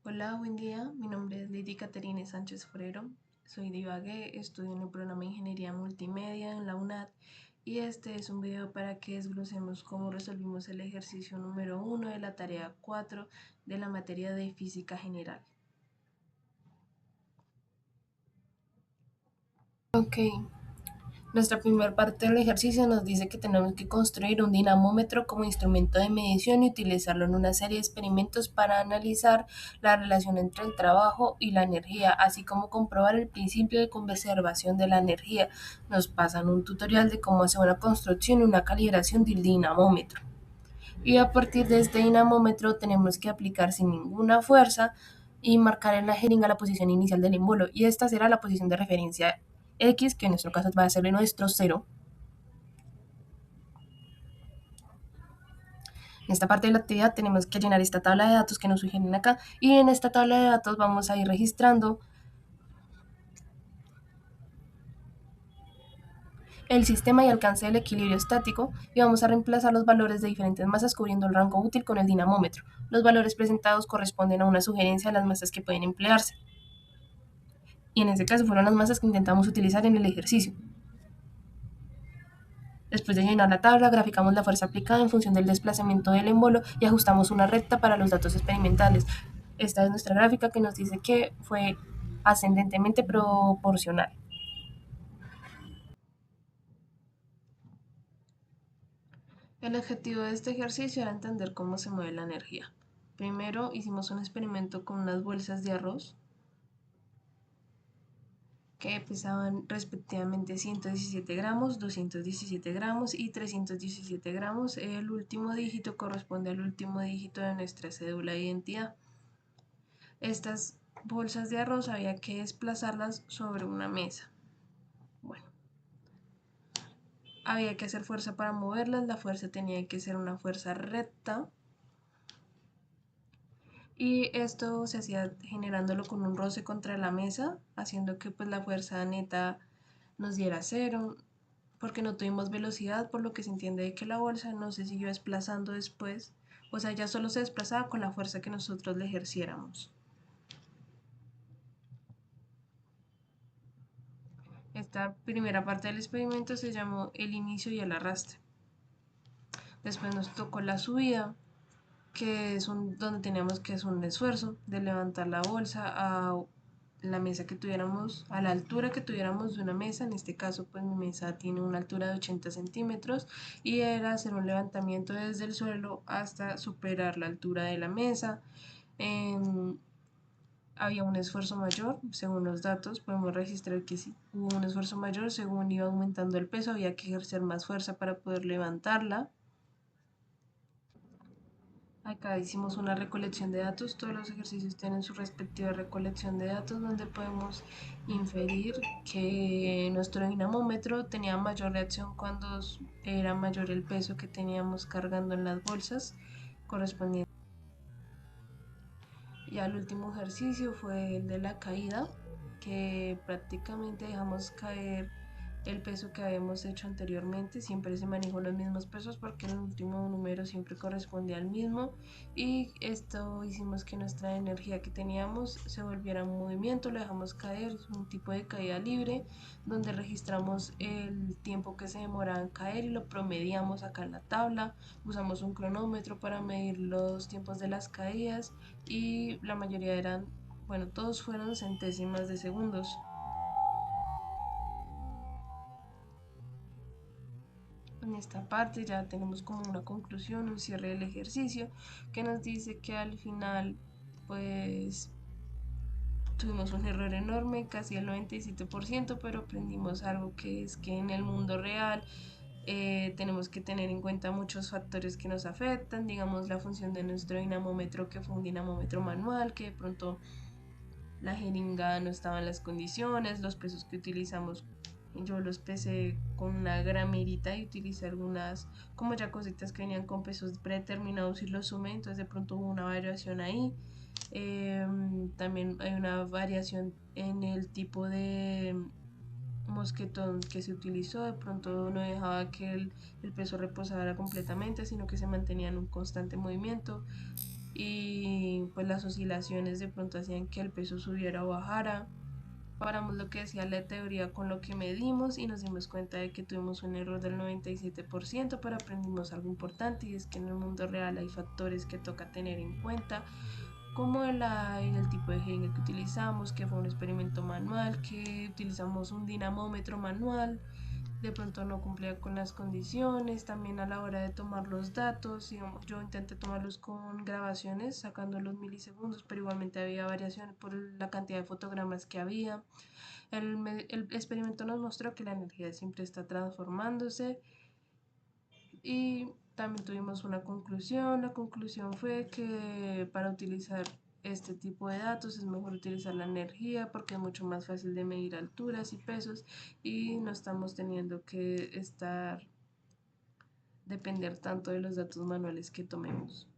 Hola, buen día. Mi nombre es Lady Caterine Sánchez Forero. Soy de Ibagué, estudio en el programa de Ingeniería Multimedia en la UNAD y este es un video para que desglosemos cómo resolvimos el ejercicio número 1 de la tarea 4 de la materia de Física General. Ok, nuestra primera parte del ejercicio nos dice que tenemos que construir un dinamómetro como instrumento de medición y utilizarlo en una serie de experimentos para analizar la relación entre el trabajo y la energía, así como comprobar el principio de conservación de la energía. Nos pasan un tutorial de cómo hacer una construcción y una calibración del dinamómetro. Y a partir de este dinamómetro tenemos que aplicar sin ninguna fuerza y marcar en la jeringa la posición inicial del émbolo. Y esta será la posición de referencia X, que en nuestro caso va a ser nuestro cero. En esta parte de la actividad tenemos que llenar esta tabla de datos que nos sugieren acá y en esta tabla de datos vamos a ir registrando el sistema y alcance del equilibrio estático y vamos a reemplazar los valores de diferentes masas cubriendo el rango útil con el dinamómetro. Los valores presentados corresponden a una sugerencia de las masas que pueden emplearse y en este caso fueron las masas que intentamos utilizar en el ejercicio. Después de llenar la tabla, graficamos la fuerza aplicada en función del desplazamiento del émbolo y ajustamos una recta para los datos experimentales. Esta es nuestra gráfica que nos dice que fue ascendentemente proporcional. El objetivo de este ejercicio era entender cómo se mueve la energía. Primero hicimos un experimento con unas bolsas de arroz que pesaban respectivamente 117 gramos, 217 gramos y 317 gramos. El último dígito corresponde al último dígito de nuestra cédula de identidad. Estas bolsas de arroz había que desplazarlas sobre una mesa. Bueno, había que hacer fuerza para moverlas, la fuerza tenía que ser una fuerza recta y esto se hacía generándolo con un roce contra la mesa, haciendo que pues la fuerza neta nos diera cero, porque no tuvimos velocidad, por lo que se entiende que la bolsa no se siguió desplazando después, o sea, ya solo se desplazaba con la fuerza que nosotros le ejerciéramos. Esta primera parte del experimento se llamó el inicio y el arrastre. Después nos tocó la subida, que es donde teníamos que hacer un esfuerzo de levantar la bolsa a la mesa que tuviéramos, a la altura que tuviéramos de una mesa. En este caso, pues mi mesa tiene una altura de 80 centímetros y era hacer un levantamiento desde el suelo hasta superar la altura de la mesa. Había un esfuerzo mayor, según los datos, podemos registrar que sí, hubo un esfuerzo mayor, según iba aumentando el peso, había que ejercer más fuerza para poder levantarla. Acá hicimos una recolección de datos, todos los ejercicios tienen su respectiva recolección de datos donde podemos inferir que nuestro dinamómetro tenía mayor reacción cuando era mayor el peso que teníamos cargando en las bolsas correspondientes. Y el último ejercicio fue el de la caída, que prácticamente dejamos caer el peso que habíamos hecho anteriormente. Siempre se manejó los mismos pesos porque el último número siempre corresponde al mismo, y esto hicimos que nuestra energía que teníamos se volviera en movimiento. Lo dejamos caer, es un tipo de caída libre donde registramos el tiempo que se demoraba en caer y lo promediamos acá en la tabla. Usamos un cronómetro para medir los tiempos de las caídas y la mayoría eran, bueno, todos fueron centésimas de segundos. En esta parte ya tenemos como una conclusión, un cierre del ejercicio que nos dice que al final pues tuvimos un error enorme, casi el 97%, pero aprendimos algo, que es que en el mundo real tenemos que tener en cuenta muchos factores que nos afectan, digamos la función de nuestro dinamómetro, que fue un dinamómetro manual, que de pronto la jeringa no estaba en las condiciones, los pesos que utilizamos, yo los pesé con una gramerita y utilicé algunas como ya cositas que venían con pesos predeterminados y los sumé, entonces de pronto hubo una variación ahí. También hay una variación en el tipo de mosquetón que se utilizó, de pronto no dejaba que el peso reposara completamente, sino que se mantenía en un constante movimiento. y pues las oscilaciones de pronto hacían que el peso subiera o bajara. Comparamos lo que decía la teoría con lo que medimos y nos dimos cuenta de que tuvimos un error del 97%, pero aprendimos algo importante, y es que en el mundo real hay factores que toca tener en cuenta, como el tipo de jeringa que utilizamos, que fue un experimento manual, que utilizamos un dinamómetro manual, de pronto no cumplía con las condiciones, también a la hora de tomar los datos, digamos, yo intenté tomarlos con grabaciones, sacando los milisegundos, pero igualmente había variaciones por la cantidad de fotogramas que había. El experimento nos mostró que la energía siempre está transformándose, y también tuvimos una conclusión. La conclusión fue que para utilizar este tipo de datos es mejor utilizar la energía, porque es mucho más fácil de medir alturas y pesos, y no estamos teniendo que depender tanto de los datos manuales que tomemos.